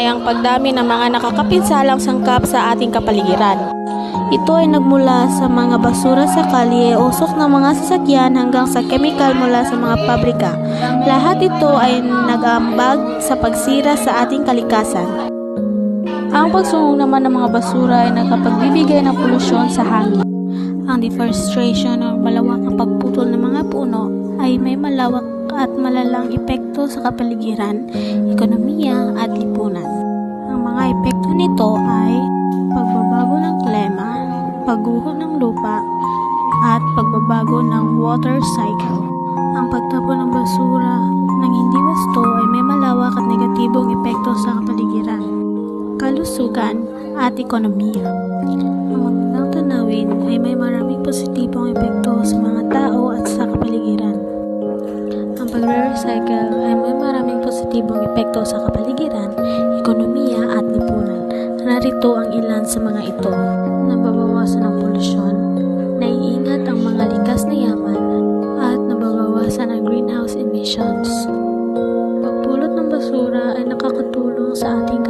ay ang pagdami ng mga nakakapinsalang sangkap sa ating kapaligiran. Ito ay nagmula sa mga basura sa kalye, usok ng mga sasakyan hanggang sa kemikal mula sa mga pabrika. Lahat ito ay nag-aambag sa pagsira sa ating kalikasan. Ang pagsunog naman ng mga basura ay nakapagbibigay ng polusyon sa hangin. Ang deforestation o malawakang pagputol ng mga puno ay may malawak at malalang epekto sa kapaligiran, ekonomiya at lipunan. Ang mga epekto nito ay pagbabago ng klima, pagguho ng lupa, at pagbabago ng water cycle. Ang pagtapon ng basura ng hindi wasto ay may malawak at negatibong epekto sa kapaligiran, kalusugan at ekonomiya. Ang magandang tanawin ay may maraming positibong epekto sa mga tao at sa kapaligiran. Ang pagre-recycle ay may maraming positibong epekto sa kapaligiran, ekonomiya at lipunan. Narito ang ilan sa mga ito: nababawasan ang polusyon, naiingat ang mga likas na yaman, at nababawasan ang greenhouse emissions. Pagpulot ng basura ay nakakatulong sa ating